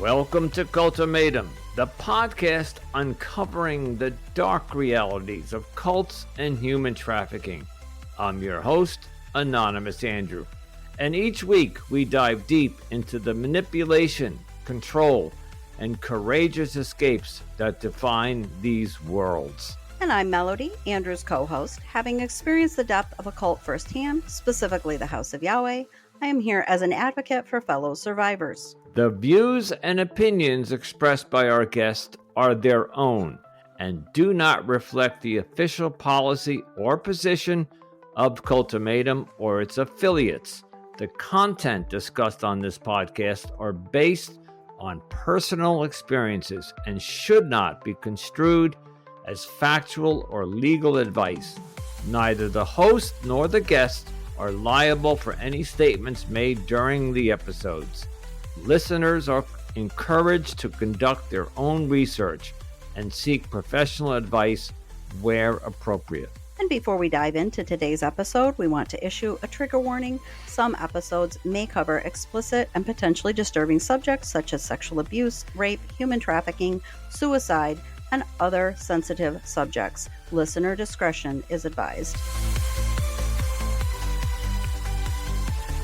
Welcome to Cultimatum, the podcast uncovering the dark realities of cults and human trafficking. I'm your host, Anonymous Andrew, and each week we dive deep into the manipulation, control, and courageous escapes that define these worlds. And I'm Melody, Andrew's co-host. Having experienced the depth of a cult firsthand, specifically the House of Yahweh, I am here as an advocate for fellow survivors. The views and opinions expressed by our guests are their own and do not reflect the official policy or position of Cultimatum or its affiliates. The content discussed on this podcast are based on personal experiences and should not be construed as factual or legal advice. Neither the host nor the guest are liable for any statements made during the episodes. Listeners are encouraged to conduct their own research and seek professional advice where appropriate. And before we dive into today's episode, we want to issue a trigger warning. Some episodes may cover explicit and potentially disturbing subjects such as sexual abuse, rape, human trafficking, suicide, and other sensitive subjects. Listener discretion is advised.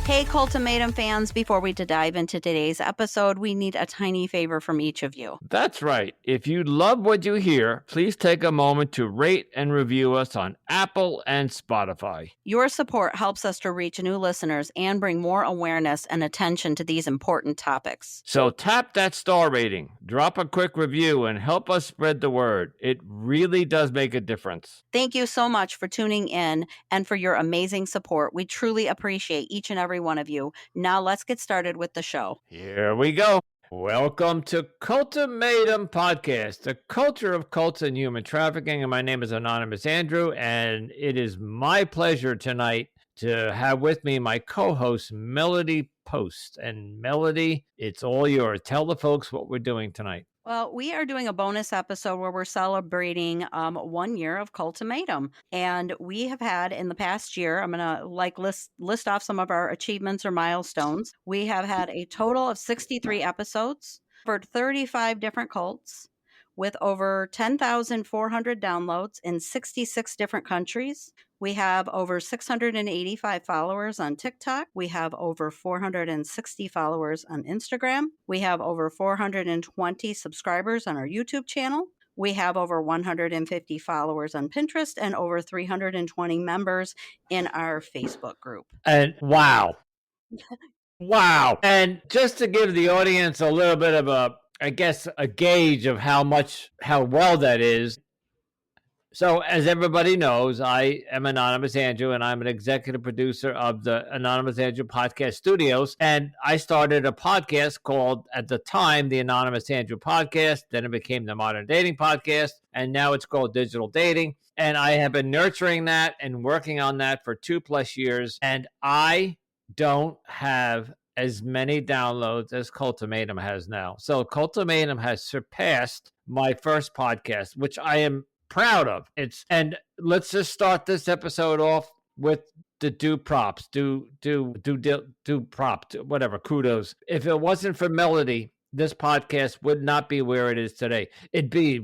Hey, Cultimatum fans, before we dive into today's episode, we need a tiny favor from each of you. That's right. If you love what you hear, please take a moment to rate and review us on Apple and Spotify. Your support helps us to reach new listeners and bring more awareness and attention to these important topics. So tap that star rating, drop a quick review, and help us spread the word. It really does make a difference. Thank you so much for tuning in and for your amazing support. We truly appreciate each and every one of you. Now let's get started with the show. Here we go. Welcome to Cultimatum Podcast, the culture of cults and human trafficking. And my name is Anonymous Andrew, and it is my pleasure tonight to have with me my co-host, Melody Post. And Melody, it's all yours. Tell the folks what we're doing tonight. Well, we are doing a bonus episode where we're celebrating 1 year of Cultimatum. And we have had in the past year, I'm going to list off some of our achievements or milestones. We have had a total of 63 episodes, covered 35 different cults, with over 10,400 downloads in 66 different countries. We have over 685 followers on TikTok. We have over 460 followers on Instagram. We have over 420 subscribers on our YouTube channel. We have over 150 followers on Pinterest and over 320 members in our Facebook group. And wow. Wow. And just to give the audience a little bit of a gauge of how well that is. So as everybody knows, I am Anonymous Andrew, and I'm an executive producer of the Anonymous Andrew Podcast Studios. And I started a podcast called, at the time, the Anonymous Andrew Podcast. Then it became the Modern Dating Podcast. And now it's called Digital Dating. And I have been nurturing that and working on that for 2+ years. And I don't have as many downloads as Cultimatum has now. So Cultimatum has surpassed my first podcast, which I am proud of. And let's just start this episode off with the whatever, kudos. If it wasn't for Melody, this podcast would not be where it is today. It'd be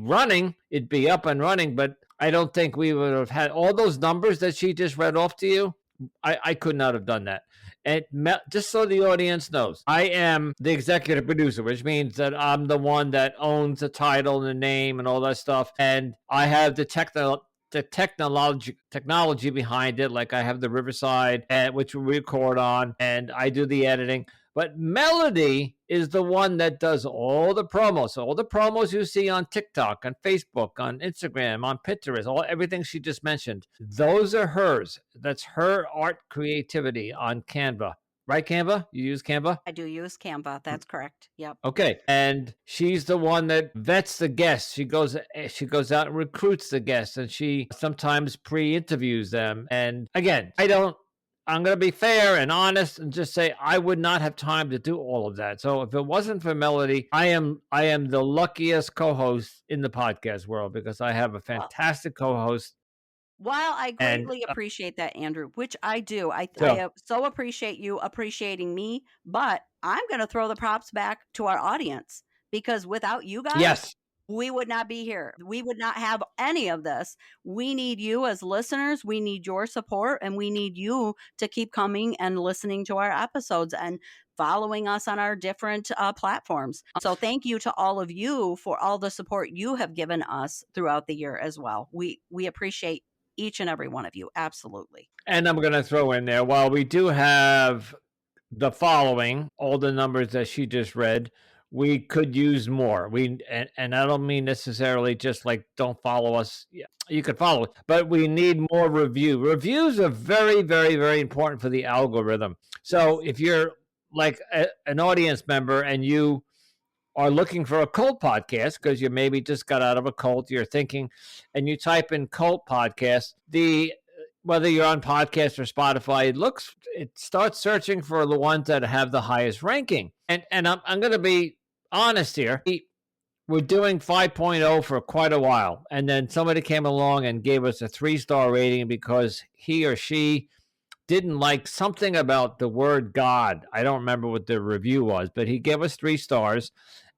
up and running, but I don't think we would have had all those numbers that she just read off to you. I could not have done that. And just so the audience knows, I am the executive producer, which means that I'm the one that owns the title and the name and all that stuff. And I have the technology behind it, like I have the Riverside, which we record on, and I do the editing. But Melody is the one that does all the promos. So all the promos you see on TikTok, on Facebook, on Instagram, on Pinterest, everything she just mentioned, those are hers. That's her art creativity on Canva. Right, Canva? You use Canva? I do use Canva. That's correct. Yep. Okay. And she's the one that vets the guests. She goes out and recruits the guests, and she sometimes pre-interviews them. And again, I'm going to be fair and honest and just say I would not have time to do all of that. So if it wasn't for Melody, I am the luckiest co-host in the podcast world because I have a fantastic co-host. While I greatly appreciate that, Andrew, which I do, I so appreciate you appreciating me, but I'm going to throw the props back to our audience, because without you guys, Yes. we would not be here. We would not have any of this. We need you as listeners. We need your support, and we need you to keep coming and listening to our episodes and following us on our different platforms. So thank you to all of you for all the support you have given us throughout the year as well. We appreciate each and every one of you. Absolutely. And I'm going to throw in there, while we do have the following, all the numbers that she just read, we could use more. And I don't mean necessarily just like don't follow us. Yeah, you could follow, but we need more reviews are very, very, very important for the algorithm. So if you're like an audience member and you are looking for a cult podcast because you maybe just got out of a cult, you're thinking, and you type in cult podcast, the whether you're on podcast or Spotify, it starts searching for the ones that have the highest ranking. And I'm going to be honest here. We're doing 5.0 for quite a while, and then somebody came along and gave us a 3-star rating because he or she didn't like something about the word God. I don't remember what the review was, but he gave us 3 stars.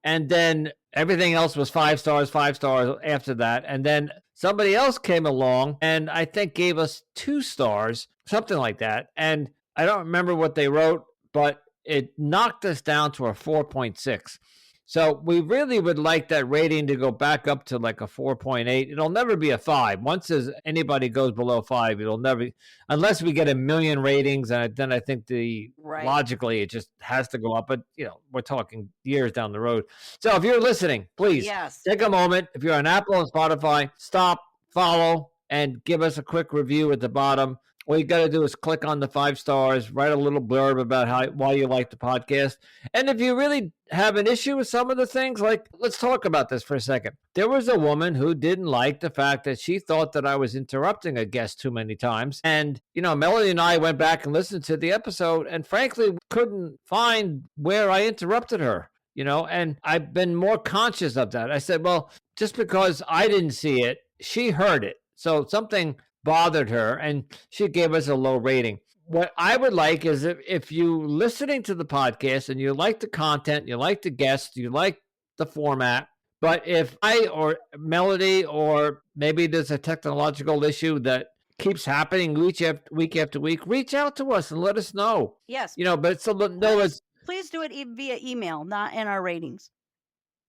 And then everything else was 5 stars, 5 stars after that. And then somebody else came along and I think gave us 2 stars, something like that. And I don't remember what they wrote, but it knocked us down to a 4.6. So we really would like that rating to go back up to like a 4.8. It'll never be a 5. Once anybody goes below 5, it'll never, unless we get a million ratings, and then I think logically it just has to go up. But we're talking years down the road. So if you're listening, please take a moment. If you're on Apple and Spotify, stop, follow, and give us a quick review at the bottom. All you got to do is click on the 5 stars, write a little blurb about why you like the podcast. And if you really have an issue with some of the things, like, let's talk about this for a second. There was a woman who didn't like the fact that she thought that I was interrupting a guest too many times. And, Melody and I went back and listened to the episode and frankly couldn't find where I interrupted her. And I've been more conscious of that. I said, well, just because I didn't see it, she heard it. So something bothered her and she gave us a low rating. What I would like is if you listening to the podcast and you like the content, you like the guests, you like the format, but if I or Melody, or maybe there's a technological issue that keeps happening week after week, reach out to us and let us know. Yes. But please do it via email, not in our ratings.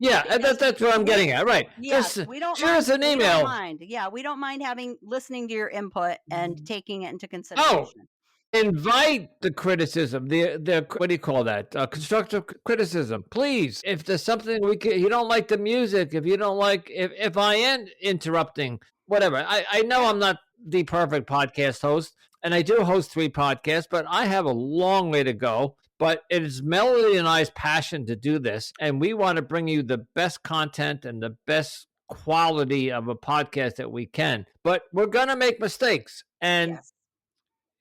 Yeah, that's what I'm getting at, right? Yes, we don't share us an email. We don't mind. Yeah, we don't mind listening to your input and taking it into consideration. Invite the criticism, the what do you call that? Constructive criticism, please. If there's something you don't like the music, if you don't like, if I am interrupting, whatever. I know I'm not the perfect podcast host, and I do host 3 podcasts, but I have a long way to go. But it is Melody and I's passion to do this, and we want to bring you the best content and the best quality of a podcast that we can. But we're gonna make mistakes, and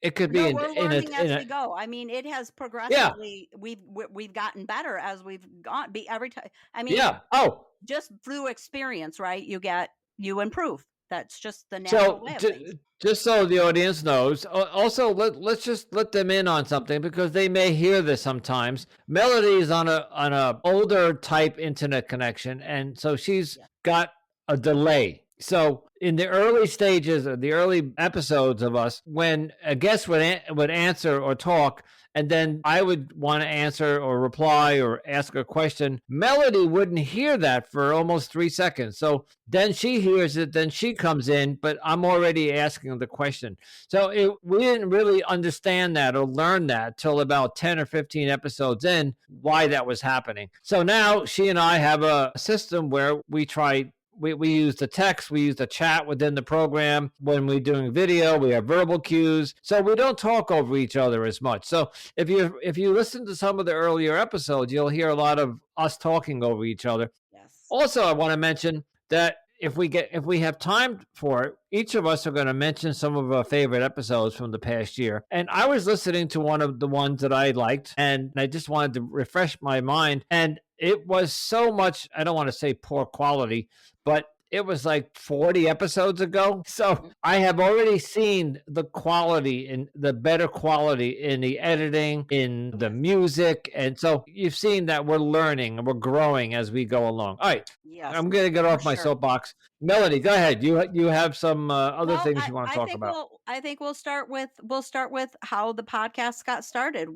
it could be we're learning as we go. I mean, it has progressively. Yeah. We've gotten better as we've gone. Every time. I mean, just through experience, right? You improve. That's just the natural way of things. Just so the audience knows, also let's just let them in on something because they may hear this sometimes. Melody is on a older type internet connection, and so she's got a delay. So in the early stages of the early episodes of us, when a guest would answer or talk, and then I would want to answer or reply or ask a question, Melody wouldn't hear that for almost 3 seconds. So then she hears it, then she comes in, but I'm already asking the question. So we didn't really understand that or learn that till about 10 or 15 episodes in, why that was happening. So now she and I have a system where we use the text, we use the chat within the program. When we're doing video, we have verbal cues. So we don't talk over each other as much. So if you listen to some of the earlier episodes, you'll hear a lot of us talking over each other. Yes. Also, I want to mention that if we have time for it, each of us are going to mention some of our favorite episodes from the past year. And I was listening to one of the ones that I liked, and I just wanted to refresh my mind. And it was so much, I don't want to say poor quality, but it was like 40 episodes ago. So I have already seen the quality and the better quality in the editing, in the Yes. music. And so you've seen that we're learning and we're growing as we go along. All right. Yes, I'm going to get for off my sure. soapbox. Melody, go ahead. You have some other Well, things you want to talk about. I think we'll start with how the podcast got started.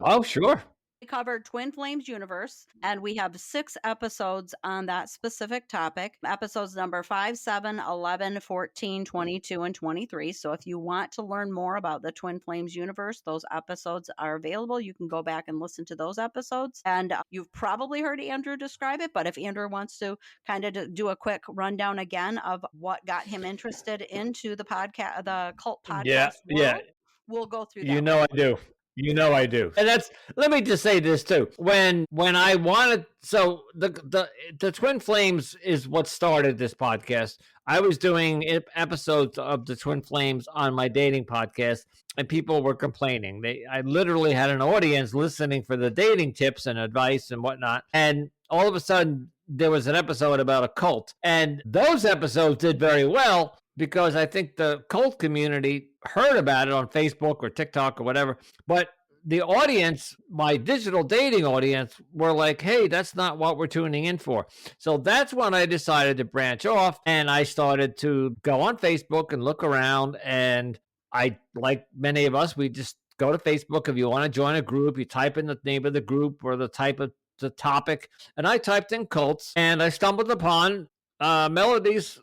Oh, sure. We covered Twin Flames universe, and we have 6 episodes on that specific topic. Episodes number 5, 7, 11, 14, 22, and 23. So if you want to learn more about the Twin Flames universe, those episodes are available. You can go back and listen to those episodes. And you've probably heard Andrew describe it, but if Andrew wants to kind of do a quick rundown again of what got him interested into the cult Yeah, podcast yeah. world, we'll go through You that know real I quick. do. You know I do. And that's let me just say this too. When I wanted so the Twin Flames is what started this podcast. I was doing episodes of the Twin Flames on my dating podcast and people were complaining. I literally had an audience listening for the dating tips and advice and whatnot. And all of a sudden there was an episode about a cult. And those episodes did very well because I think the cult community heard about it on Facebook or TikTok or whatever. But the audience, my digital dating audience, were like, hey, that's not what we're tuning in for. So that's when I decided to branch off and I started to go on Facebook and look around. And I, like many of us, we just go to Facebook. If you want to join a group, you type in the name of the group or the type of the topic. And I typed in cults and I stumbled upon Melody's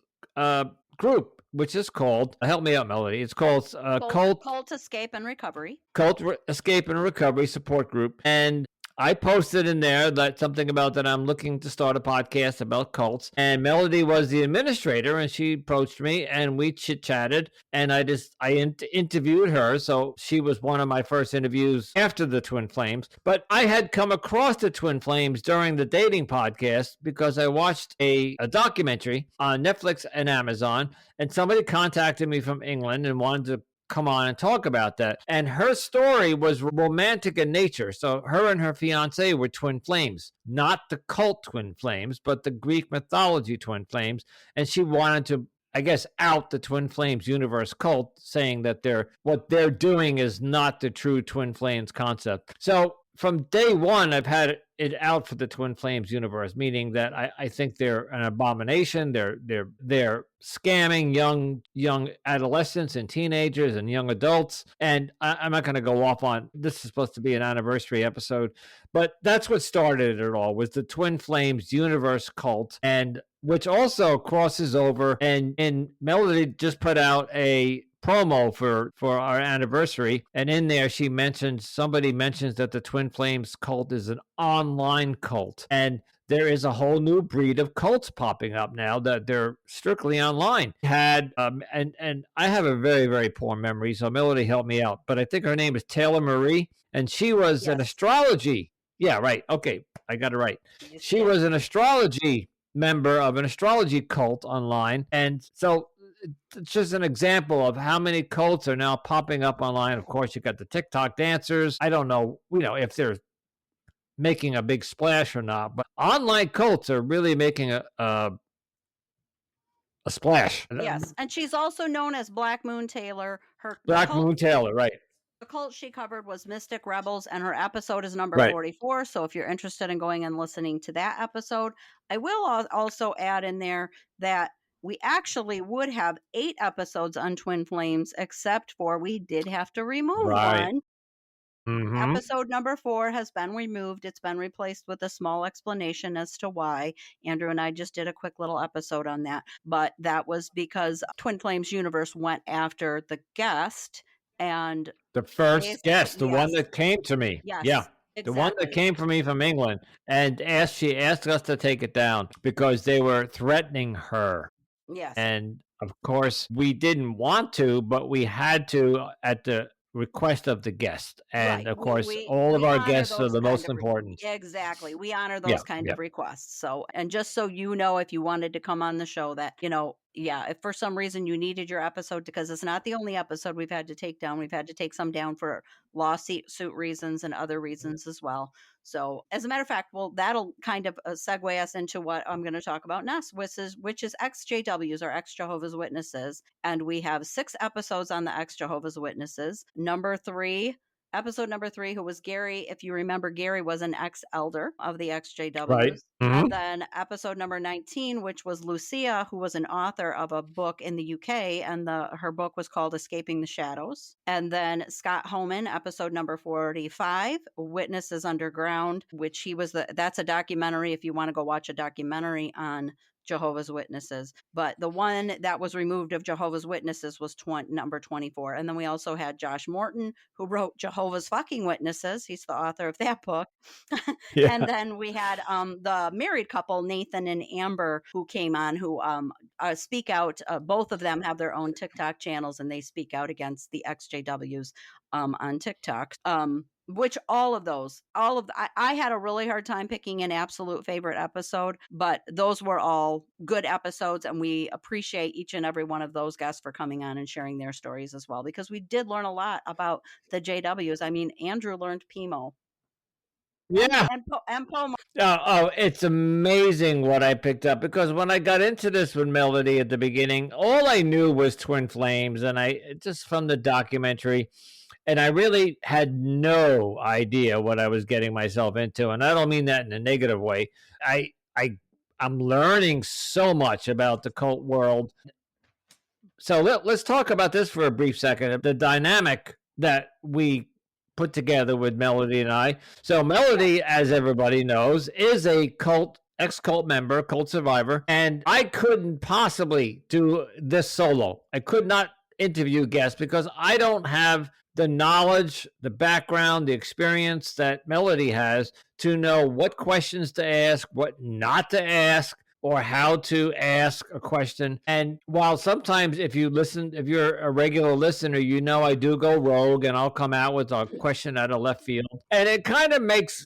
group, which is called, help me out, Melody. It's called Cult Escape and Recovery. Escape and Recovery Support Group. And I posted in there that something about that I'm looking to start a podcast about cults. And Melody was the administrator, and she approached me, and we chit chatted. And I interviewed her, so she was one of my first interviews after the Twin Flames. But I had come across the Twin Flames during the dating podcast because I watched a documentary on Netflix and Amazon, and somebody contacted me from England and wanted to come on and talk about that. And her story was romantic in nature. So her and her fiance were twin flames, not the cult twin flames, but the Greek mythology twin flames. And she wanted to, I guess, out the Twin Flames universe cult, saying that what they're doing is not the true Twin Flames concept. So from day one, I've had it out for the Twin Flames universe, meaning that I think they're an abomination. They're scamming young adolescents and teenagers and young adults. And I'm not going to go off on this. Is supposed to be an anniversary episode, but that's what started it all, was the Twin Flames universe cult, and which also crosses over. And Melody just put out a promo for our anniversary, and in there somebody mentions that the Twin Flames cult is an online cult, and there is a whole new breed of cults popping up now that they're strictly online. And I have a very, very poor memory, so Melody helped me out, but I think her name is Taylor Marie, and she was an Yes. astrology. Yeah, right. Okay, I got it right. She was an astrology member of an astrology cult online, and so it's just an example of how many cults are now popping up online. Of course, you got the TikTok dancers. I don't know, if they're making a big splash or not, but online cults are really making a splash. Yes, and she's also known as Black Moon Taylor. Black Moon Taylor, right? The cult she covered was Mystic Rebels, and her episode is number Right. 44. So if you're interested in going and listening to that episode, I will also add in there that we actually would have 8 episodes on Twin Flames, except for we did have to remove Right. one. Mm-hmm. Episode number 4 has been removed. It's been replaced with a small explanation as to why. Andrew and I just did a quick little episode on that. But that was because Twin Flames Universe went after the guest, and The first guest, the one yes, that came to me. yes, Yeah. The one that exactly. came for me from England, and she asked us to take it down because they were threatening her. Yes. And of course, we didn't want to, but we had to at the request of the guest. And Right. of course, We all of our honor guests are those the kind most of important. exactly. We honor Yeah, those kind yeah. of requests. So, and just so you know, if you wanted to come on the show, that, Yeah, if for some reason you needed your episode, because it's not the only episode we've had to take down. We've had to take some down for lawsuit suit reasons and other reasons as well. So, as a matter of fact, well, that'll kind of segue us into what I'm going to talk about next, which is XJWs or ex Jehovah's Witnesses, and we have 6 episodes on the ex Jehovah's Witnesses. Episode number 3, who was Gary. If you remember, Gary was an ex elder of the Right. XJWs. Mhm. And then episode number 19, which was Lucia, who was an author of a book in the UK, and her book was called Escaping the Shadows. And then Scott Homan, episode number 45, Witnesses Underground, which that's a documentary if you want to go watch a documentary on Jehovah's Witnesses. But the one that was removed of Jehovah's Witnesses was number 24. And then we also had Josh Morton, who wrote Jehovah's Fucking Witnesses. He's the author of that book. And Yeah. then we had the married couple, Nathan and Amber, who came on, who speak out. Both of them have their own TikTok channels, and they speak out against the XJWs on TikTok. Which all of I had a really hard time picking an absolute favorite episode, but those were all good episodes, and we appreciate each and every one of those guests for coming on and sharing their stories as well, because we did learn a lot about the JWs. I mean, Andrew learned Pimo Yeah. and Pomo. It's amazing what I picked up, because when I got into this with Melody at the beginning, all I knew was Twin Flames, and I just from the documentary, and I really had no idea what I was getting myself into, and I don't mean that in a negative way. I I I'm learning so much about the cult world. So let's talk about this for a brief second. The dynamic that we put together with Melody and I. So Melody, as everybody knows, is a ex-cult member, cult survivor, and I couldn't possibly do this solo. I could not interview guests because I don't have the knowledge, the background, the experience that Melody has to know what questions to ask, what not to ask, or how to ask a question. And while sometimes if you're a regular listener, I do go rogue and I'll come out with a question out of left field. And it kind of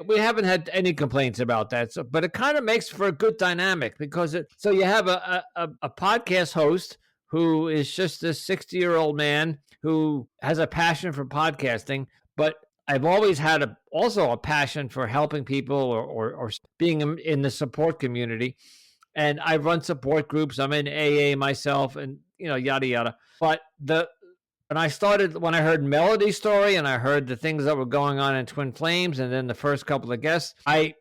we haven't had any complaints about that. So, but it kind of makes for a good dynamic, because so you have a podcast host who is just this 60-year-old man who has a passion for podcasting, but I've always had also a passion for helping people or being in the support community. And I run support groups. I'm in AA myself, and yada yada. But when I heard Melody's story and I heard the things that were going on in Twin Flames, and then the first couple of guests, I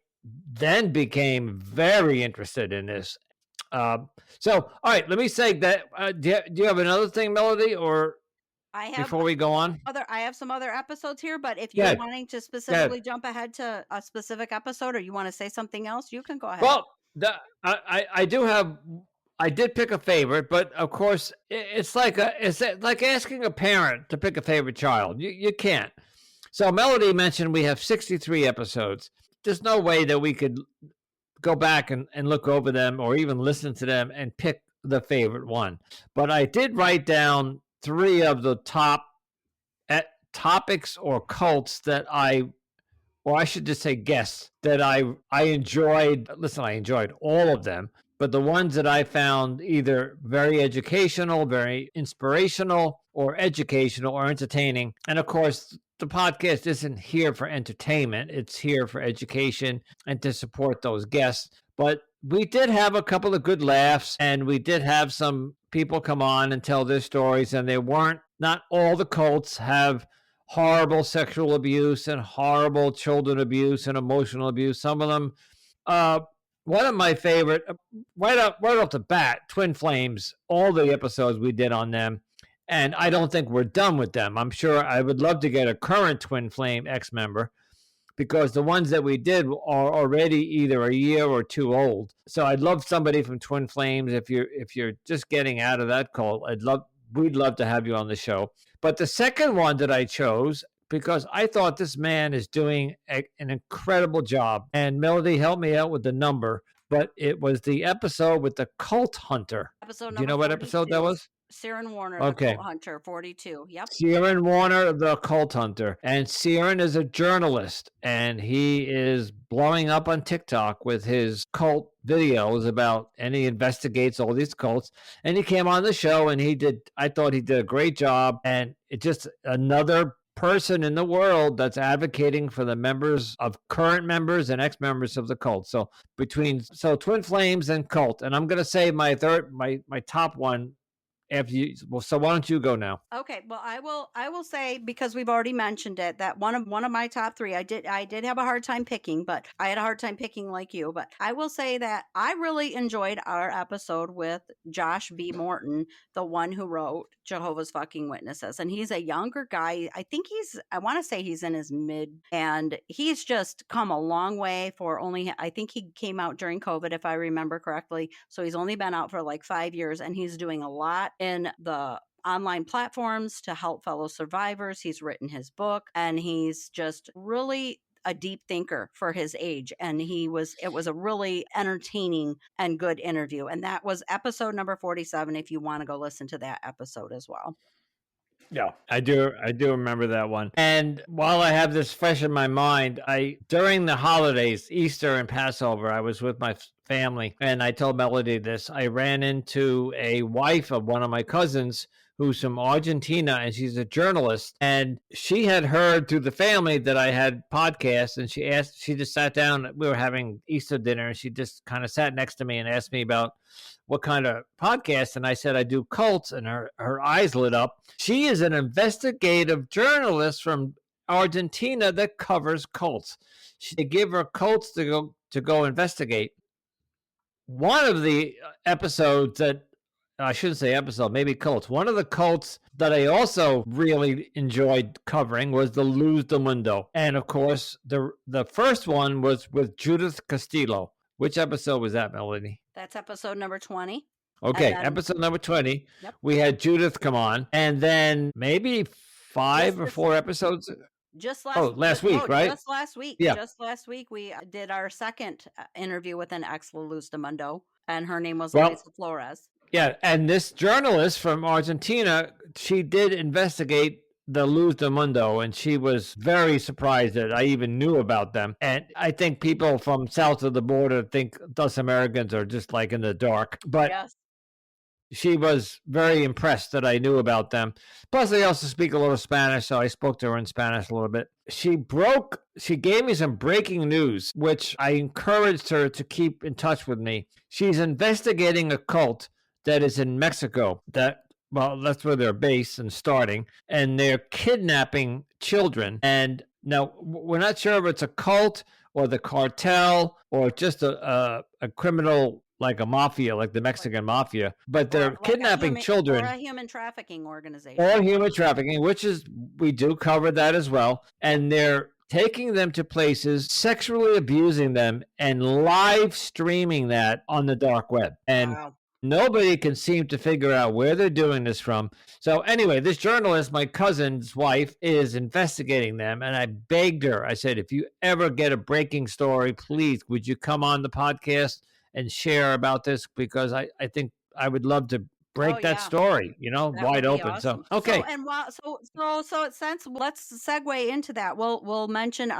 then became very interested in this. So, all right, let me say that. Do you have another thing, Melody, or I have before we go on? I have some other episodes here, but if you're Yeah, wanting to yeah. specifically jump ahead to a specific episode, or you want to say something else, you can go ahead. Well, I do have. I did pick a favorite, but of course, it's like asking a parent to pick a favorite child. You can't. So Melody mentioned we have 63 episodes. There's no way that we could go back and look over them or even listen to them and pick the favorite one. But I did write down 3 of the top topics or cults that or I should just say guests that I enjoyed. Listen, I enjoyed all of them, but the ones that I found either very educational, very inspirational, or educational or entertaining. And of course, the podcast isn't here for entertainment, it's here for education and to support those guests. But we did have a couple of good laughs, and we did have some people come on and tell their stories, and not all the cults have horrible sexual abuse and horrible children abuse and emotional abuse. Some of them, one of my favorite, right off the bat, Twin Flames, all the episodes we did on them. And I don't think we're done with them. I'm sure I would love to get a current Twin Flame ex-member, because the ones that we did are already either a year or 2 old. So I'd love somebody from Twin Flames, if you're just getting out of that cult, we'd love to have you on the show. But the second one that I chose, because I thought this man is doing an incredible job, and Melody helped me out with the number, but it was the episode with the cult hunter. Episode Do you know number what episode that 42. was? Siren Warner, Okay. the cult hunter, 42. Yep. Siren Warner, the cult hunter. And Siren is a journalist, and he is blowing up on TikTok with his cult videos about, and he investigates all these cults. And he came on the show, and I thought he did a great job. And it's just another person in the world that's advocating for the members of current members and ex-members of the cult. So Twin Flames and cult. And I'm going to say my top one after you. Well, so why don't you go now? Okay, well, I will say, because we've already mentioned it, that one of my top 3, I did have a hard time picking, but I had a hard time picking like you, but I will say that I really enjoyed our episode with Josh B. Morton, the one who wrote Jehovah's fucking Witnesses. And he's a younger guy. I want to say he's in his mid, and he's just come a long way for only, I think he came out during COVID, if I remember correctly. So he's only been out for like 5 years, and he's doing a lot in the online platforms to help fellow survivors. He's written his book, and he's just really a deep thinker for his age. And it was a really entertaining and good interview. And that was episode number 47, if you want to go listen to that episode as well. Yeah, I do remember that one. And while I have this fresh in my mind, during the holidays, Easter and Passover, I was with my family, and I told Melody this. I ran into a wife of one of my cousins who's from Argentina, and she's a journalist. And she had heard through the family that I had podcasts, and she just sat down. We were having Easter dinner, and she just kind of sat next to me and asked me about what kind of podcast. And I said, I do cults, and her eyes lit up. She is an investigative journalist from Argentina that covers cults. They give her cults to go investigate. One of the episodes that I shouldn't say episode, maybe cults. One of the cults that I also really enjoyed covering was the Luz del Mundo. And of course, the first one was with Judith Castillo. Which episode was that, Melanie? That's episode number 20. Okay, episode number 20. Yep. We had Judith come on, and then maybe 5 or 4 episodes. Just last week, right? Just last week. Yeah. Just last week, we did our second interview with an ex-Luz del Mundo, and her name was Well, Elisa Flores. Yeah, and this journalist from Argentina, she did investigate the Luz del Mundo, and she was very surprised that I even knew about them. And I think people from south of the border think us Americans are just like in the dark. But Yes. She was very impressed that I knew about them. Plus, I also speak a little Spanish, so I spoke to her in Spanish a little bit. She gave me some breaking news, which I encouraged her to keep in touch with me. She's investigating a cult that is in Mexico that's where they're based and starting, and they're kidnapping children. And now we're not sure if it's a cult or the cartel or just a criminal, like a mafia, like the Mexican mafia, but they're kidnapping children. Or a human trafficking organization. Or human trafficking, we do cover that as well. And they're taking them to places, sexually abusing them, and live streaming that on the dark web. And wow. Nobody can seem to figure out where they're doing this from. So anyway, this journalist, my cousin's wife, is investigating them. And I begged her, I said, if you ever get a breaking story, please, would you come on the podcast and share about this? Because I think I would love to break that story, that wide open. Awesome. So, okay. So let's segue into that. We'll mention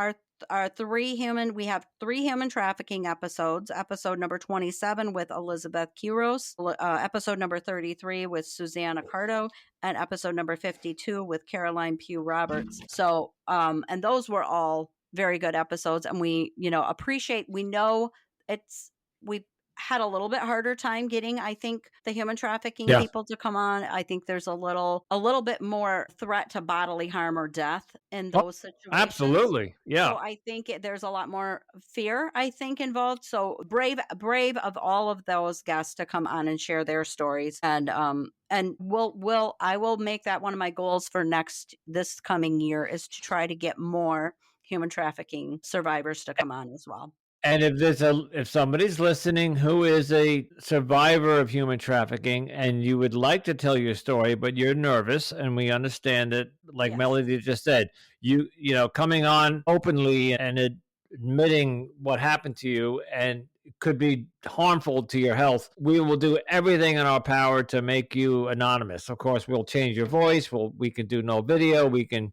we have 3 human trafficking episodes. Episode number 27 with Elizabeth Quiros, episode number 33 with Susanna Cardo, and episode number 52 with Caroline Pugh Roberts. So, and those were all very good episodes, and we know we've had a little bit harder time getting, I think, the human trafficking people to come on. I think there's a little bit more threat to bodily harm or death in those situations. Absolutely. Yeah. So I think there's a lot more fear, I think, involved. So brave of all of those guests to come on and share their stories. And I will make that one of my goals for this coming year, is to try to get more human trafficking survivors to come on as well. And if somebody's listening who is a survivor of human trafficking and you would like to tell your story, but you're nervous, and we understand it, like Melody just said, you coming on openly and admitting what happened to you and could be harmful to your health, we will do everything in our power to make you anonymous. Of course, we'll change your voice. We can do no video. We can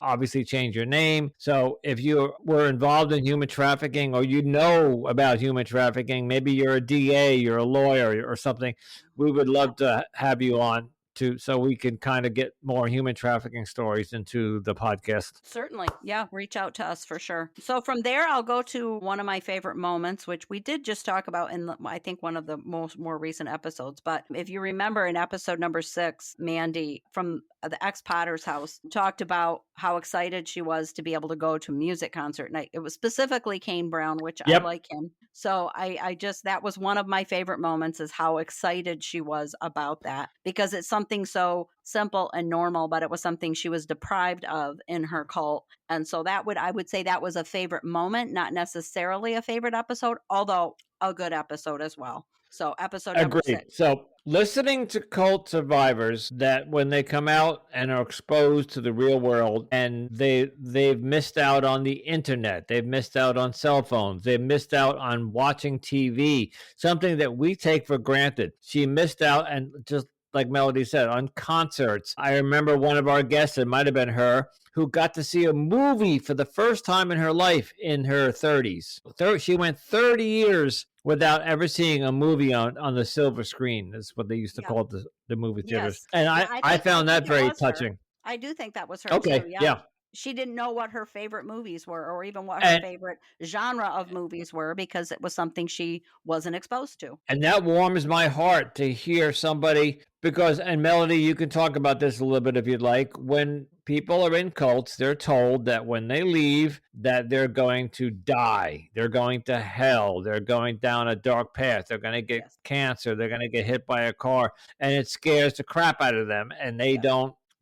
obviously change your name. So if you were involved in human trafficking, or you know about human trafficking, maybe you're a DA, you're a lawyer or something, we would Yeah. love to have you on to, so we can kind of get more human trafficking stories into the podcast. Certainly. Yeah, reach out to us for sure. So from there, I'll go to one of my favorite moments, which we did just talk about in I think one of the more recent episodes. But if you remember in episode number 6, Mandy from the ex-Potter's house talked about how excited she was to be able to go to a music concert night. It was specifically Kane Brown, which I Yep. like him. So I just, that was one of my favorite moments, is how excited she was about that, because it's something so simple and normal, but it was something she was deprived of in her cult. And so I would say that was a favorite moment, not necessarily a favorite episode, although a good episode as well. So episode number Agreed. 6. So listening to cult survivors, that when they come out and are exposed to the real world, and they've missed out on the internet, they've missed out on cell phones, they've missed out on watching TV, something that we take for granted. She missed out, and just like Melody said, on concerts. I remember one of our guests, it might have been her, who got to see a movie for the first time in her life in her 30s. She went 30 years without ever seeing a movie on the silver screen. That's what they used to Yeah. call the movie theaters. Yes. And Yeah, I I found think that it very was her. touching. I do think that was her too. Okay, Yeah. yeah. She didn't know what her favorite movies were, or even what her And favorite genre of movies were, because it was something she wasn't exposed to. And that warms my heart to hear somebody, because, and Melody, you can talk about this a little bit if you'd like. When people are in cults, they're told that when they leave, that they're going to die. They're going to hell. They're going down a dark path. They're going to get Yes. cancer. They're going to get hit by a car, and it scares the crap out of them. And Yes.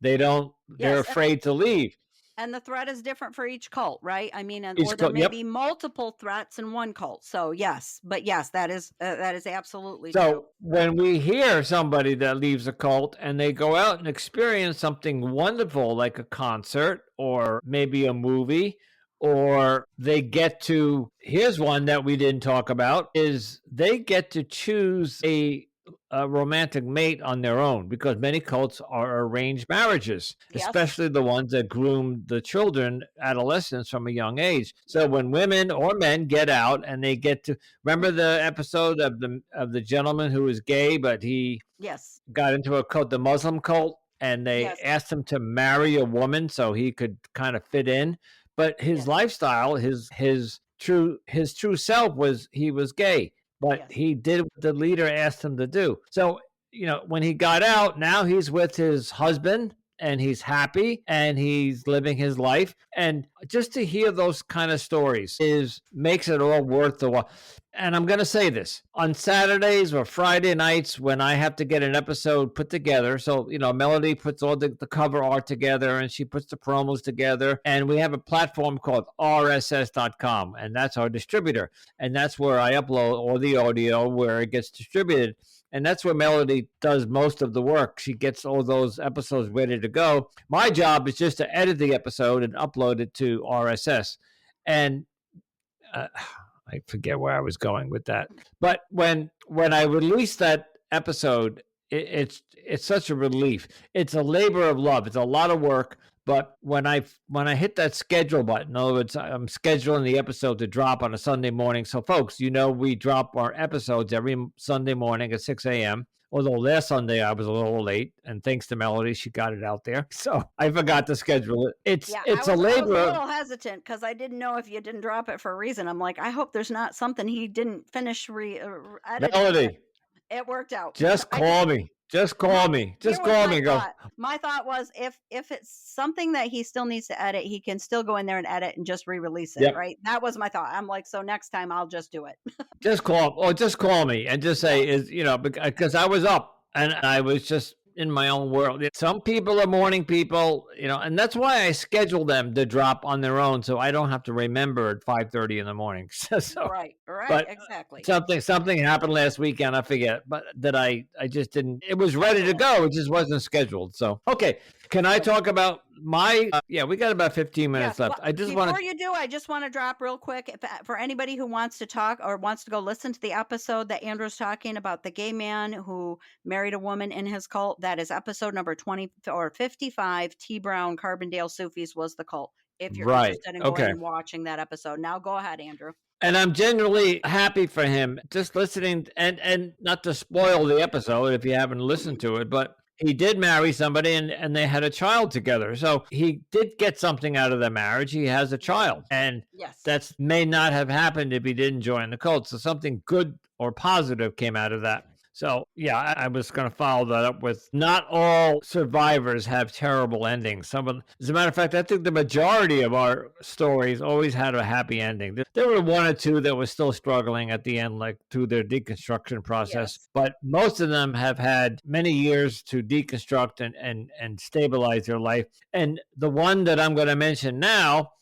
they're Yes. afraid to leave. And the threat is different for each cult, right? I mean, It's or there may yep. be multiple threats in one cult. So yes, but yes, that is absolutely true. So when we hear somebody that leaves a cult and they go out and experience something wonderful, like a concert or maybe a movie, or they get to, here's one that we didn't talk about, is they get to choose a romantic mate on their own, because many cults are arranged marriages, Yes. especially the ones that groom the children, adolescents, from a young age. So Yeah. when women or men get out and they get to, remember the episode of the gentleman who was gay, but he Yes. got into a cult, the Muslim cult, and they Yes. asked him to marry a woman so he could kind of fit in. But his Yes. lifestyle, his true self was, he was gay, but Yes. he did what the leader asked him to do. So, when he got out, now he's with his husband and he's happy and he's living his life. And just to hear those kind of stories makes it all worth the while. And I'm going to say this, on Saturdays or Friday nights when I have to get an episode put together. So, Melody puts all the cover art together and she puts the promos together. And we have a platform called RSS.com, and that's our distributor. And that's where I upload all the audio, where it gets distributed. And that's where Melody does most of the work. She gets all those episodes ready to go. My job is just to edit the episode and upload it to RSS. And I forget where I was going with that. But when I release that episode, it's such a relief. It's a labor of love. It's a lot of work. But when I hit that schedule button, in other words, I'm scheduling the episode to drop on a Sunday morning. So, folks, we drop our episodes every Sunday morning at 6 a.m. Although last Sunday I was a little late, and thanks to Melody, she got it out there. So I forgot to schedule it. It's a labor. I was a little hesitant because I didn't know if you didn't drop it for a reason. I'm like, I hope there's not something he didn't finish editing. Melody, it worked out. Just call me. Just call me. Just call me. Go. My thought was, if it's something that he still needs to edit, he can still go in there and edit and just re-release it. Yep. Right? That was my thought. I'm like, so next time I'll just do it. Just call me and just say, because I was up and I was just in my own world. Some people are morning people, and that's why I schedule them to drop on their own, so I don't have to remember at 5:30 in the morning. Right, but exactly. Something happened last weekend, I forget, but that I just didn't. It was ready to go, it just wasn't scheduled. So, okay, can I talk about we got about 15 minutes Yes. left. Well, I just want before to you do, I just want to drop real quick for anybody who wants to talk or wants to go listen to the episode that Andrew's talking about the gay man who married a woman in his cult. That is episode number 20 or 55. T. Brown, Carbondale Sufis was the cult. If you're right. interested in going Okay. and watching that episode, now go ahead, Andrew. And I'm genuinely happy for him just listening and not to spoil the episode if you haven't listened to it, but he did marry somebody and they had a child together. So he did get something out of the marriage. He has a child. And Yes. that may not have happened if he didn't join the cult. So something good or positive came out of that. So, yeah, I was going to follow that up with not all survivors have terrible endings. As a matter of fact, I think the majority of our stories always had a happy ending. There were one or two that were still struggling at the end, like through their deconstruction process. Yes. But most of them have had many years to deconstruct and stabilize their life. And the one that I'm going to mention now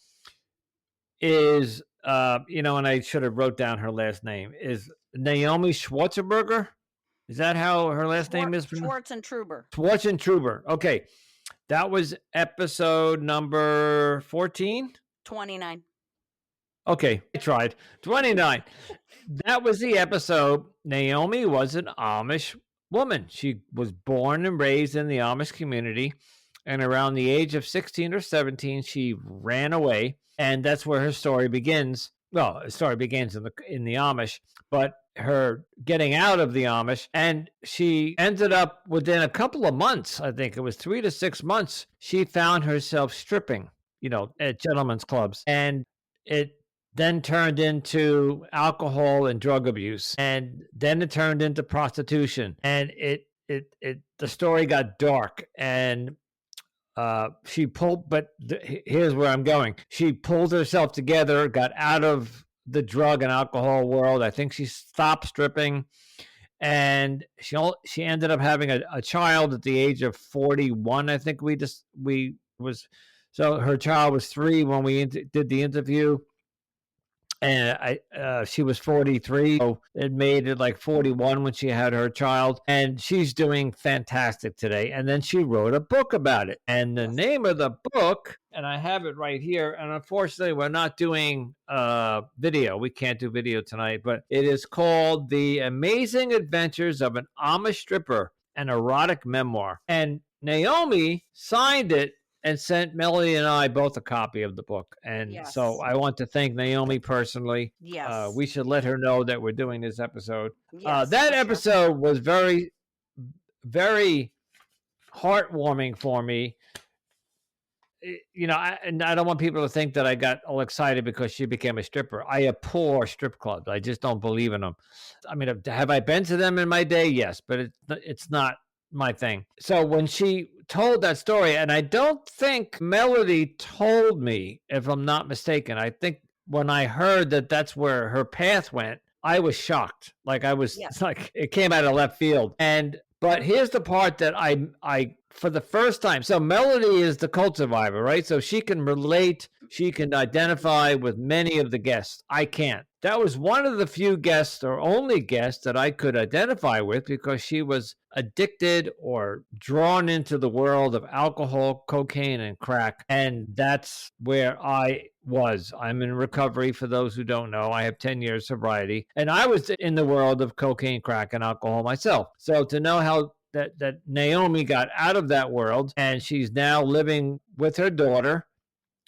is, and I should have wrote down her last name, is Naomi Schwarzenberger. Is that how her last name is? Schwartzentruber. Schwartzentruber. Okay. That was episode number 14? 29. Okay. I tried. 29. That was the episode. Naomi was an Amish woman. She was born and raised in the Amish community. And around the age of 16 or 17, she ran away. And that's where her story begins. Well, the story begins in the Amish, but her getting out of the Amish, and she ended up within a couple of months, I think it was 3 to 6 months, she found herself stripping, at gentlemen's clubs. And it then turned into alcohol and drug abuse. And then it turned into prostitution. And the story got dark. And she pulled, here's where I'm going. She pulled herself together, got out of the drug and alcohol world. I think she stopped stripping, and she ended up having a child at the age of 41. I think so her child was 3 when we did the interview. And she was 43, so it made it like 41 when she had her child, and she's doing fantastic today. And then she wrote a book about it, and the name of the book, and I have it right here, and unfortunately we're not doing video. We can't do video tonight, but it is called The Amazing Adventures of an Amish Stripper, an Erotic Memoir. And Naomi signed it and sent Melody and I both a copy of the book. And so I want to thank Naomi personally. Yes. We should let her know that we're doing this episode. Yes, that episode was very, very heartwarming for me. And I don't want people to think that I got all excited because she became a stripper. I abhor strip clubs. I just don't believe in them. I mean, have I been to them in my day? Yes, but it's not my thing. So when she told that story, and I don't think Melody told me, if I'm not mistaken, I think when I heard that that's where her path went, I was shocked. Like like it came out of left field. But here's the part that I for the first time. So Melody is the cult survivor, right? So she can relate, she can identify with many of the guests. I can't. That was one of the few guests or only guests that I could identify with because she was addicted or drawn into the world of alcohol, cocaine, and crack. And that's where I was. I'm in recovery, for those who don't know. I have 10 years sobriety. And I was in the world of cocaine, crack, and alcohol myself. So to know how that Naomi got out of that world, and she's now living with her daughter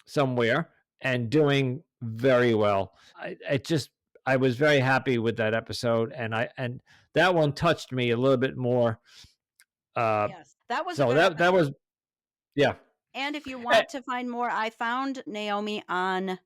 somewhere and doing very well. I was very happy with that episode, and that one touched me a little bit more. Yes, that was so that was, yeah. And if you want to find more, I found Naomi on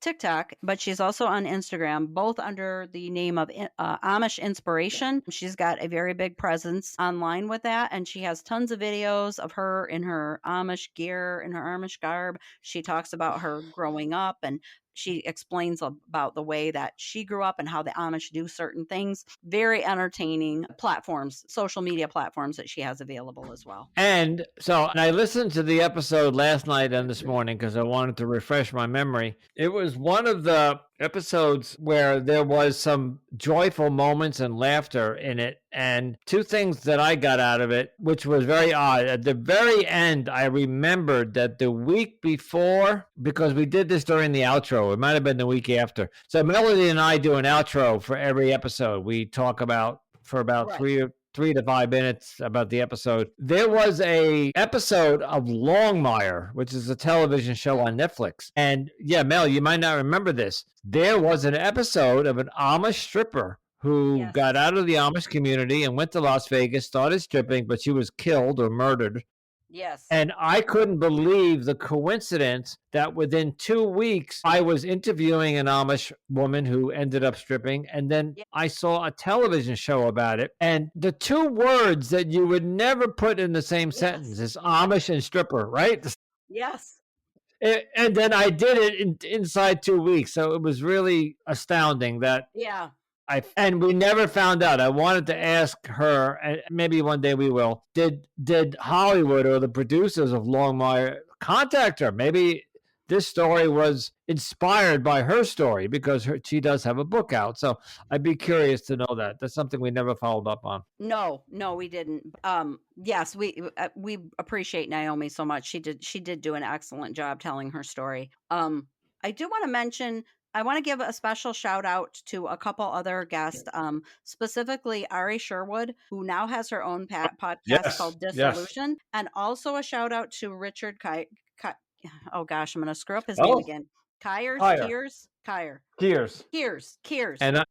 TikTok, but she's also on Instagram, both under the name of Amish Inspiration. She's got a very big presence online with that, and she has tons of videos of her in her Amish gear, in her Amish garb. She talks about her growing up, and she explains about the way that she grew up and how the Amish do certain things. Very entertaining platforms, social media platforms that she has available as well. And I listened to the episode last night and this morning because I wanted to refresh my memory. It was one of the episodes where there was some joyful moments and laughter in it. And two things that I got out of it, which was very odd. At the very end, I remembered that the week before, because we did this during the outro, it might have been the week after. So Melody and I do an outro for every episode. We talk about for about Right. 3 to 5 minutes about the episode. There was a episode of Longmire, which is a television show on Netflix. And yeah, Mel, you might not remember this. There was an episode of an Amish stripper who got Yes. out of the Amish community and went to Las Vegas, started stripping, but she was killed or murdered. Yes. And I couldn't believe the coincidence that within 2 weeks, I was interviewing an Amish woman who ended up stripping. And then Yeah. I saw a television show about it. And the two words that you would never put in the same sentence is Amish and stripper, right? Yes. And then I did it inside 2 weeks. So it was really astounding that Yeah. and we never found out. I wanted to ask her, and maybe one day we will. Did Hollywood or the producers of Longmire contact her? Maybe this story was inspired by her story because she does have a book out. So I'd be curious to know that. That's something we never followed up on. No, we didn't. Yes, we appreciate Naomi so much. She did do an excellent job telling her story. I do want to mention. I want to give a special shout out to a couple other guests, specifically Ari Sherwood, who now has her own podcast called Disillusion, and also a shout out to Richard oh gosh, I'm going to screw up his name again. Kiers. And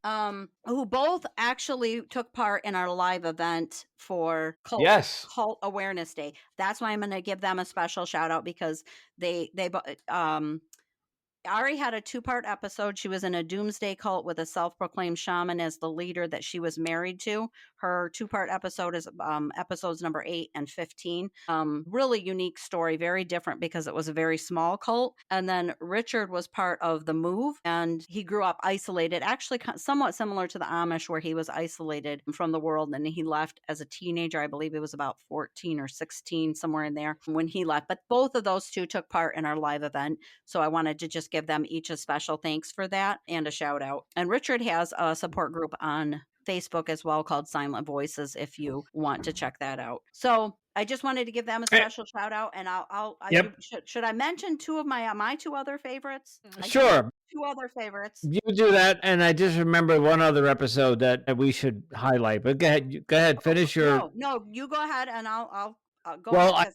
Who both actually took part in our live event for Cult Awareness Day. That's why I'm going to give them a special shout out, because they Ari had a 2-part episode. She was in a doomsday cult with a self-proclaimed shaman as the leader that she was married to. Her 2-part episode is episodes number 8 and 15. Really unique story, very different because it was a very small cult. And then Richard was part of the move, and he grew up isolated, actually somewhat similar to the Amish, where he was isolated from the world, and he left as a teenager. I believe he was about 14 or 16, somewhere in there when he left. But both of those two took part in our live event. So I wanted to just give them each a special thanks for that and a shout out. And Richard has a support group on Facebook as well called Silent Voices, if you want to check that out. So I just wanted to give them a special shout out, and should I mention two of my 2 other favorites? Sure. 2 other favorites. You do that, and I just remember one other episode that we should highlight. But go ahead, finish your. No, you go ahead, and I'll go Well, ahead.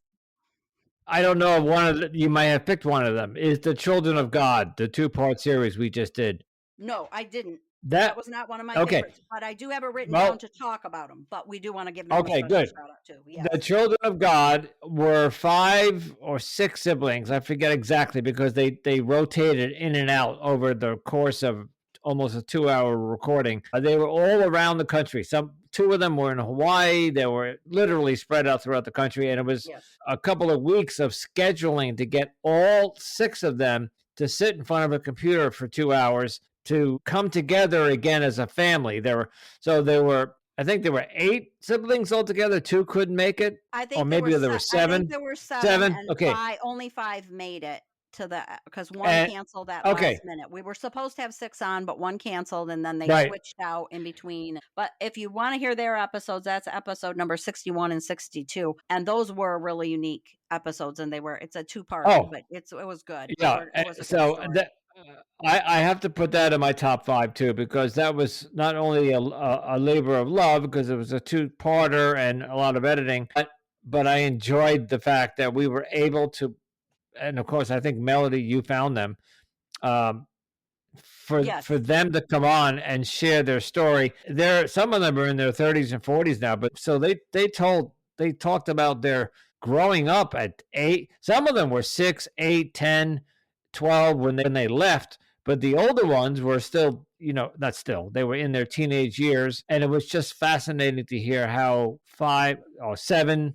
I don't know if you might have picked one of them. Is the Children of God, the 2-part series we just did? No, I didn't. That was not one of my favorites, but I do have it written down to talk about them. But we do want to give them a special shout out too. Yes. The Children of God were 5 or 6 siblings. I forget exactly, because they rotated in and out over the course of almost a 2-hour recording. They were all around the country. 2 of them were in Hawaii. They were literally spread out throughout the country, and it was a couple of weeks of scheduling to get all 6 of them to sit in front of a computer for 2 hours to come together again as a family. There were I think there were 8 siblings altogether. 2 couldn't make it. I think or maybe there were 7. I think there were 7 and okay. only 5 made it to the, because one canceled at last minute. We were supposed to have 6 on, but one canceled, and then they switched out in between. But if you want to hear their episodes, that's episode number 61 and 62, and those were really unique episodes, and it's a 2-part, but it was good. Yeah, I have to put that in my top 5 too, because that was not only a labor of love, because it was a 2-parter and a lot of editing, but I enjoyed the fact that we were able to, and of course I think Melody, you found them, for them to come on and share their story. Some of them are in their 30s and 40s now, but so they talked about their growing up at 8. Some of them were 6, 8, 10, 12 when they left, but the older ones were still, not still, they were in their teenage years. And it was just fascinating to hear how 5 or 7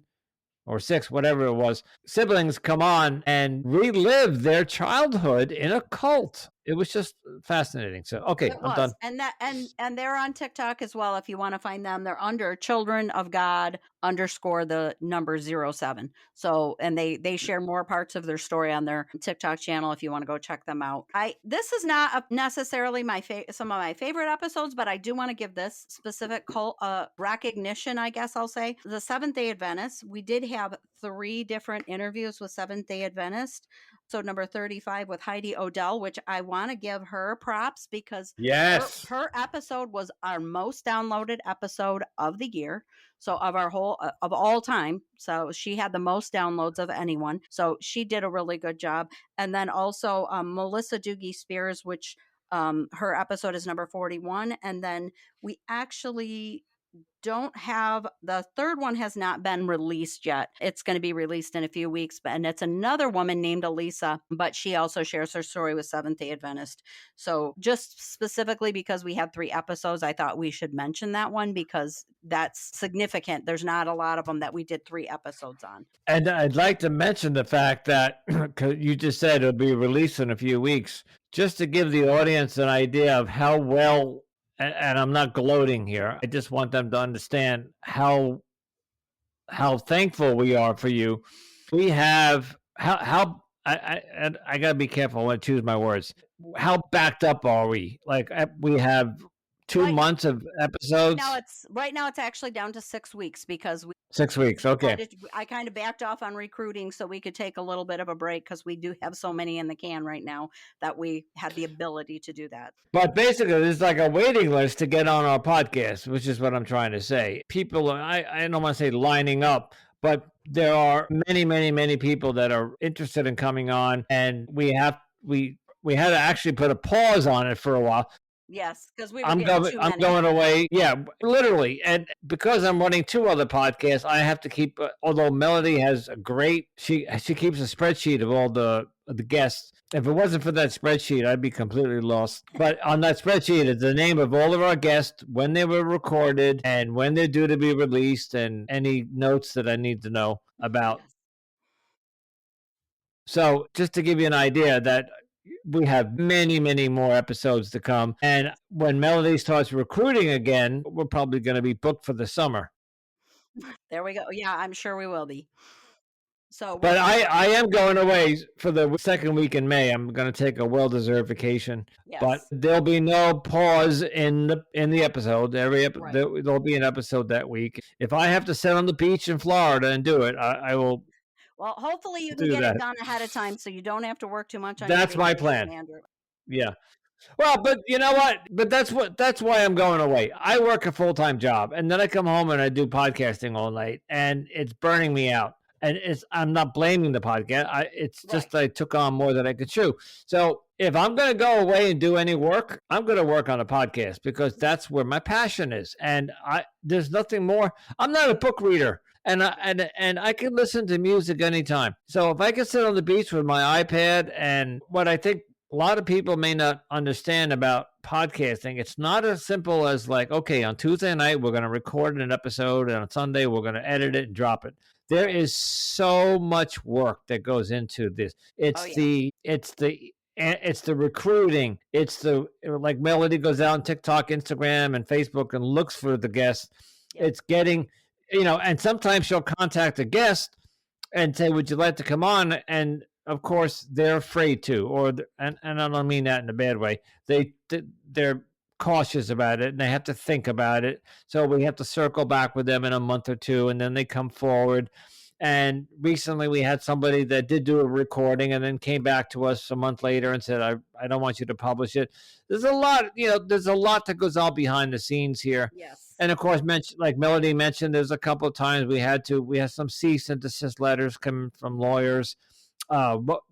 or 6, whatever it was, siblings come on and relive their childhood in a cult. it was just fascinating. So, okay, It I'm was, done. and that and they're on TikTok as well if you wanna find them. They're under Children of God underscore the number 07. So, and they share more parts of their story on their TikTok channel if you wanna go check them out. I This is not necessarily some of my favorite episodes, but I do wanna give this specific cult recognition, I guess I'll say. The Seventh-day Adventists, we did have 3 different interviews with Seventh-day Adventists. So number 35 with Heidi Odell, which I wanna give her props because Yes. her episode was our most downloaded episode of the year. So of our whole of all time. So she had the most downloads of anyone. So she did a really good job. And then also Melissa Doogie Spears, which her episode is number 41. And then we actually don't have the third one has not been released yet. It's going to be released in a few weeks, and it's another woman named Elisa, but she also shares her story with Seventh-day Adventist. So just specifically because we had 3 episodes, I thought we should mention that one because that's significant. There's not a lot of them that we did 3 episodes on. And I'd like to mention the fact that 'cause you just said it'll be released in a few weeks, just to give the audience an idea of how well, and I'm not gloating here. I just want them to understand how thankful we are for you. We have how I got to be careful when I choose my words. How backed up are we? Like we have 2 Right months of episodes. right now it's actually down to 6 weeks because 6 weeks. Okay. I kind of backed off on recruiting so we could take a little bit of a break because we do have so many in the can right now that we had the ability to do that. But basically, there's like a waiting list to get on our podcast, which is what I'm trying to say. People, I don't want to say lining up, but there are many, many, many people that are interested in coming on, and we had to actually put a pause on it for a while. Yes, because we were getting too I'm many. going away. Yeah, literally. And because I'm running 2 other podcasts, I have to keep. Although Melody has a great, she keeps a spreadsheet of all the guests. If it wasn't for that spreadsheet, I'd be completely lost. But on that spreadsheet is the name of all of our guests, when they were recorded, and when they're due to be released, and any notes that I need to know about. Yes. So just to give you an idea that we have many, many more episodes to come. And when Melody starts recruiting again, we're probably going to be booked for the summer. There we go. Yeah, I'm sure we will be. So But I am going away for the second week in May. I'm going to take a well-deserved vacation. But yes, there'll be no pause in the episode. right. There'll be an episode that week. If I have to sit on the beach in Florida and do it, I will Well, hopefully you can do get it that. done ahead of time so you don't have to work too much on your That's my vacation, plan. Andrew. Yeah. Well, but you know what? But that's why I'm going away. I work a full-time job, and then I come home and I do podcasting all night, and it's burning me out. And I'm not blaming the podcast. It's Right. just I took on more than I could chew. So if I'm going to go away and do any work, I'm going to work on a podcast because that's where my passion is. And there's nothing more. I'm not a book reader. And I can listen to music anytime. So if I can sit on the beach with my iPad, and what I think a lot of people may not understand about podcasting, it's not as simple as like, okay, on Tuesday night we're going to record an episode, and on Sunday we're going to edit it and drop it. There Right. is so much work that goes into this. Oh It's yeah. the recruiting. It's the, like, Melody goes out on TikTok, Instagram, and Facebook and looks for the guests. Yep. It's getting, and sometimes she'll contact a guest and say, "Would you like to come on?" And of course, they're afraid to, and I don't mean that in a bad way. They're cautious about it, and they have to think about it. So we have to circle back with them in a month or two, and then they come forward. And recently, we had somebody that did do a recording, and then came back to us a month later and said, "I don't want you to publish it." There's a lot, there's a lot that goes on behind the scenes here. Yes. And of course, like Melody mentioned, there's a couple of times we had some cease and desist letters coming from lawyers. What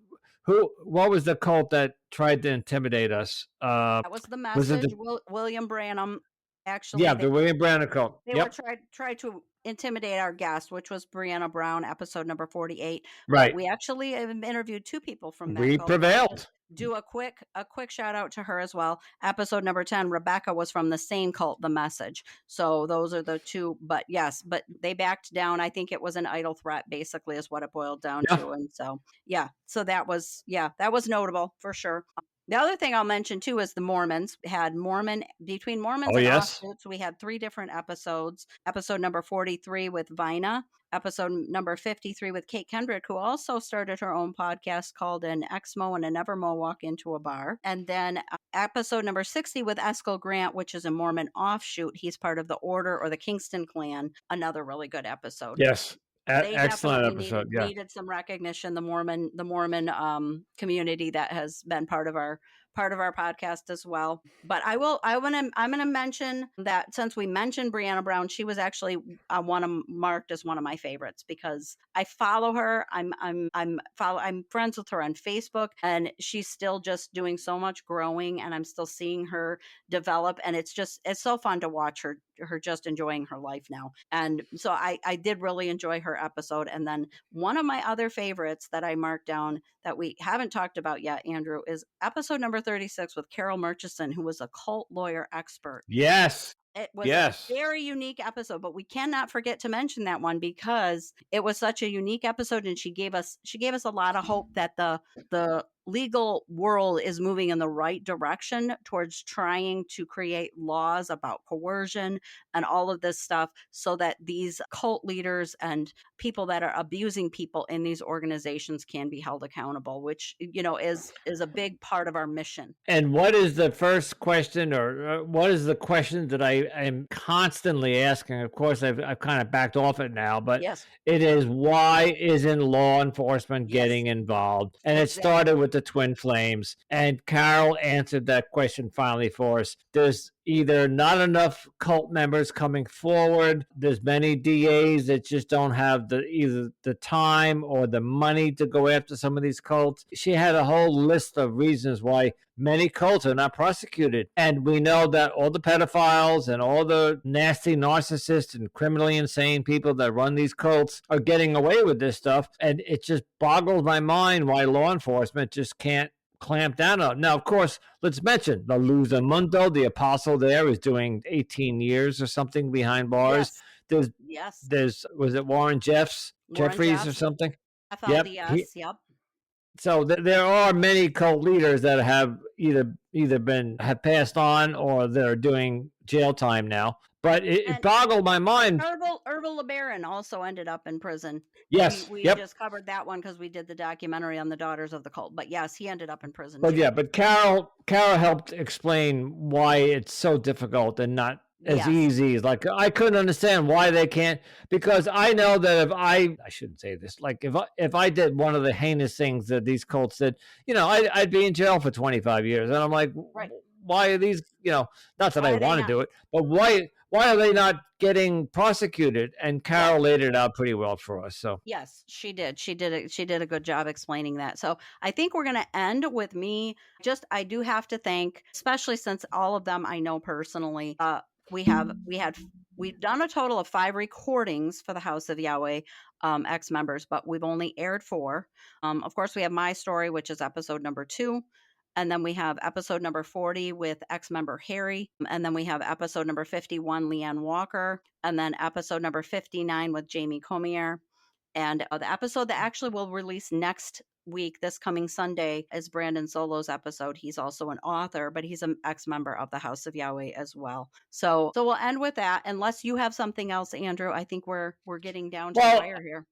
was the cult that tried to intimidate us? That was the Was it message. William Branham. Actually, the William Branham cult? they were Yep, tried to intimidate our guest, which was Brianna Brown, episode number 48. But right. we actually have interviewed 2 people from that We cult. So I prevailed. do a quick shout out to her as well. Episode number 10, Rebecca was from the same cult, The Message. So those are the 2. But yes, but they backed down. I think it was an idle threat, basically, is what it boiled down Yeah. to. And so that was notable for sure. The other thing I'll mention too is the Mormons between Mormons Oh, and yes. offshoots, we had 3 different episodes. Episode number 43 with Vina, episode number 53 with Kate Kendrick, who also started her own podcast called An Exmo and a Nevermo Walk Into a Bar. And then episode number 60 with Eskel Grant, which is a Mormon offshoot. He's part of the Order or the Kingston Clan. Another really good episode. Yes. They Excellent definitely episode. Yeah. needed some recognition. The Mormon community that has been part of our podcast as well. But I'm gonna mention that since we mentioned Brianna Brown, she was actually marked as one of my favorites because I follow her. I'm friends with her on Facebook, and she's still just doing so much growing, and I'm still seeing her develop, and it's so fun to watch her just enjoying her life now. And so I did really enjoy her episode. And then one of my other favorites that I marked down that we haven't talked about yet, Andrew, is episode number 36 with Carol Murchison, who was a cult lawyer expert. Yes. It was a Yes. very unique episode, but we cannot forget to mention that one because it was such a unique episode, and she gave us a lot of hope that the legal world is moving in the right direction towards trying to create laws about coercion and all of this stuff so that these cult leaders and people that are abusing people in these organizations can be held accountable, which is a big part of our mission. And what is the first question, or what is the question that I am constantly asking? Of course, I've kind of backed off it now, but Yes. it is, why isn't law enforcement Yes. getting involved? And it started Exactly. with the twin flames. And Carol answered that question finally for us. There's either not enough cult members coming forward. There's many DAs that just don't have either the time or the money to go after some of these cults. She had a whole list of reasons why many cults are not prosecuted. And we know that all the pedophiles and all the nasty narcissists and criminally insane people that run these cults are getting away with this stuff. And it just boggles my mind why law enforcement just can't clamp down on it. Now, of course, let's mention the Mundo, the apostle there, is doing 18 years or something behind bars. Yes. There's, Yes. was it Warren Jeffries or Jeffs, something? Yep. FLDS. Yep. So there are many cult leaders that have either been have passed on or they're doing jail time now. But it And boggled my mind. Erbil LeBaron also ended up in prison. We Yes. we Yep. just covered that one because we did the documentary on the Daughters of the Cult. But yes, he ended up in prison But too. yeah, but Carol helped explain why it's so difficult and not as Yes. easy as, like, I couldn't understand why they can't, because I know that if I shouldn't say this, like, if I did one of the heinous things that these cults did, I'd be in jail for 25 years. And I'm like, Right. why are these, not that Why I are they want to not? do it, but why are they not getting prosecuted? And Well, Carol laid it out pretty well for us. So yes, she did. She did a good job explaining that. So I think we're going to end with me. I do have to thank, especially since all of them I know personally. We've done a total of 5 recordings for the House of Yahweh ex members, but we've only aired 4. Of course, we have my story, which is episode number 2. And then we have episode number 40 with ex member Harry. And then we have episode number 51, Leanne Walker. And then episode number 59 with Jamie Comier. And the episode that actually will release next week, this coming Sunday, is Brandon Solo's episode. He's also an author, but he's an ex-member of the House of Yahweh as well. So we'll end with that. Unless you have something else, Andrew, I think we're getting down to the wire here.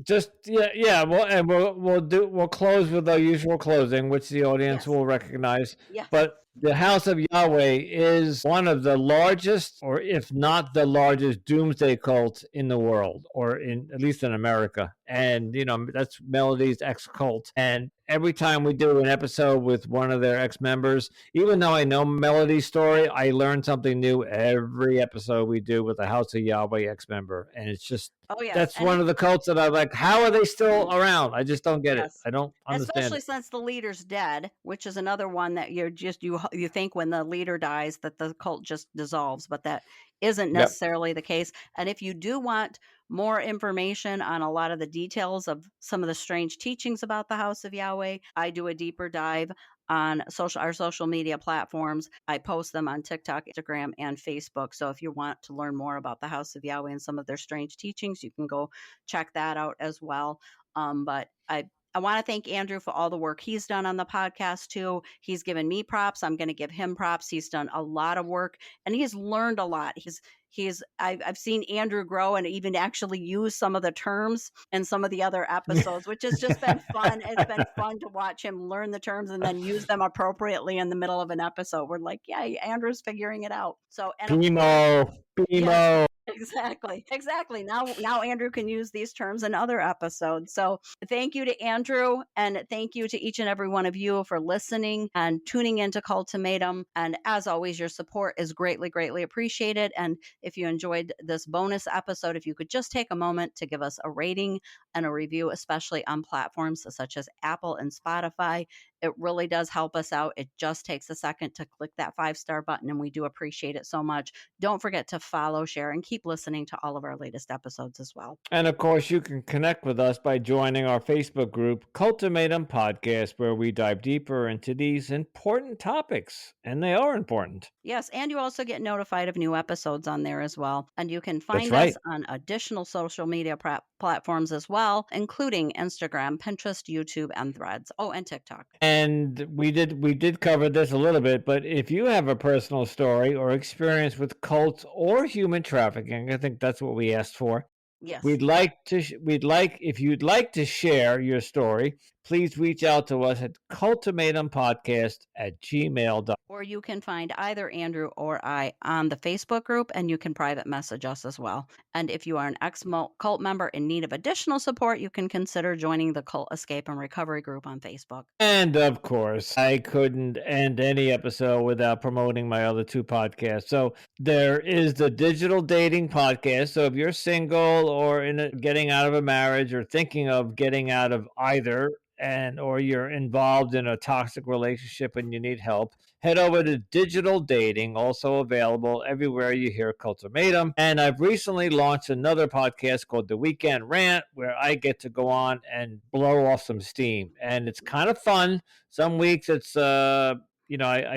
Just yeah. Well, and we'll close with our usual closing, which the audience Yes. will recognize. Yes. But the House of Yahweh is one of the largest, or if not the largest, doomsday cult in the world, or at least in America. And that's Melody's ex cult. And every time we do an episode with one of their ex members, even though I know Melody's story, I learn something new every episode we do with the House of Yahweh ex member. And it's just, Oh yes, that's one of the cults that I'm like, how are they still around? I just don't get it. yes. I don't understand Especially it. since the leader's dead, which is another one that you think when the leader dies that the cult just dissolves, but that isn't Yep. necessarily the case. And if you do want more information on a lot of the details of some of the strange teachings about the House of Yahweh, I do a deeper dive on our social media platforms. I post them on TikTok, Instagram, and Facebook. So if you want to learn more about the House of Yahweh and some of their strange teachings, you can go check that out as well. But I want to thank Andrew for all the work he's done on the podcast too. He's given me props. I'm going to give him props. He's done a lot of work and he's learned a lot. I've seen Andrew grow and even actually use some of the terms in some of the other episodes, which has just been fun. It's been fun to watch him learn the terms and then use them appropriately in the middle of an episode. We're like, yeah, Andrew's figuring it out. So, and of course, yes, BMO. exactly. Now Andrew can use these terms in other episodes. So thank you to Andrew and thank you to each and every one of you for listening and tuning into Cultimatum. And as always, your support is greatly, greatly appreciated. And if you enjoyed this bonus episode, if you could just take a moment to give us a rating and a review, especially on platforms such as Apple and Spotify, it really does help us out. It just takes a second to click that 5-star button, and we do appreciate it so much. Don't forget to follow, share, and keep listening to all of our latest episodes as well. And of course, you can connect with us by joining our Facebook group, Cultimatum Podcast, where we dive deeper into these important topics. And they are important. Yes, and you also get notified of new episodes on there as well. And you can find That's us right. on additional social media platforms as well, including Instagram, Pinterest, YouTube, and Threads. Oh, and TikTok. And we did cover this a little bit, but if you have a personal story or experience with cults or human trafficking, I think that's what we asked for. Yes. We'd like if you'd like to share your story, please reach out to us at cultimatumpodcast@gmail.com. Or you can find either Andrew or I on the Facebook group, and you can private message us as well. And if you are an ex-cult member in need of additional support, you can consider joining the Cult Escape and Recovery group on Facebook. And of course, I couldn't end any episode without promoting my other two podcasts. So there is the Digital Dating Podcast. So if you're single or getting out of a marriage or thinking of getting out of either, or you're involved in a toxic relationship and you need help, head over to Digital Dating, also available everywhere you hear Cultimatum. And I've recently launched another podcast called The Weekend Rant, where I get to go on and blow off some steam. And it's kind of fun. Some weeks it's I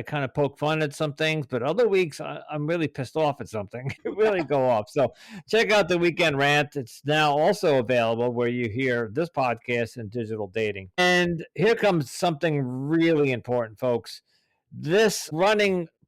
kind of poke fun at some things, but other weeks I'm really pissed off at something. Really go off. So check out The Weekend Rant. It's now also available where you hear this podcast and Digital Dating. And here comes something really important, folks.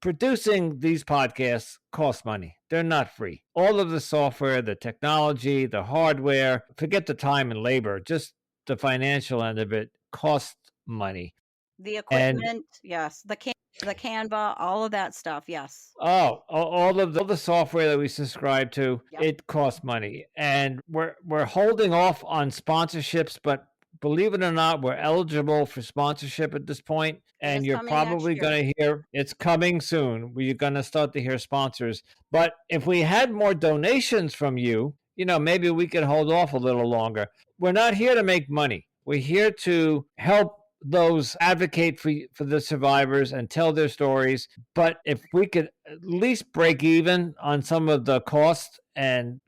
Producing these podcasts costs money. They're not free. All of the software, the technology, the hardware, forget the time and labor, just the financial end of it costs money. The equipment, yes. The Canva, all of that stuff, yes. Oh, all the software that we subscribe to, Yep. It costs money. And we're holding off on sponsorships, but believe it or not, we're eligible for sponsorship at this point. And you're probably going to hear it's coming soon. We're going to start to hear sponsors. But if we had more donations from you, maybe we could hold off a little longer. We're not here to make money. We're here to help those advocate for the survivors and tell their stories. But if we could at least break even on some of the costs on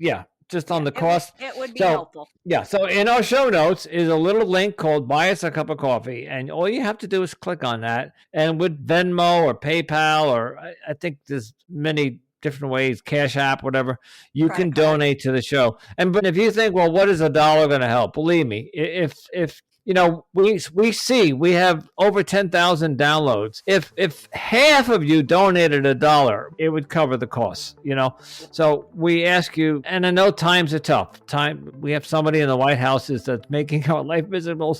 the cost, it would be helpful. Yeah. So in our show notes is a little link called Buy Us a Cup of Coffee. And all you have to do is click on that. And with Venmo or PayPal, or I think there's many different ways, Cash App, whatever, you can donate to the show. But if you think, well, what is $1 going to help? Believe me, if we have over 10,000 downloads. If half of you donated $1, it would cover the costs, So we ask you, and I know times are tough. We have somebody in the White House that's making our life miserable,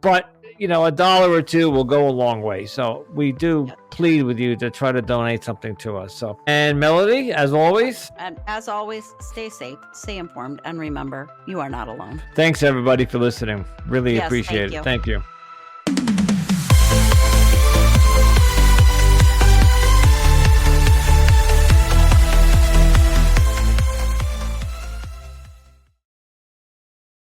but $1 or $2 will go a long way. So we do plead with you to try to donate something to us. So, and Melody, as always, stay safe, stay informed, and remember, you are not alone. Thanks everybody for listening. Really appreciate it. Thank you.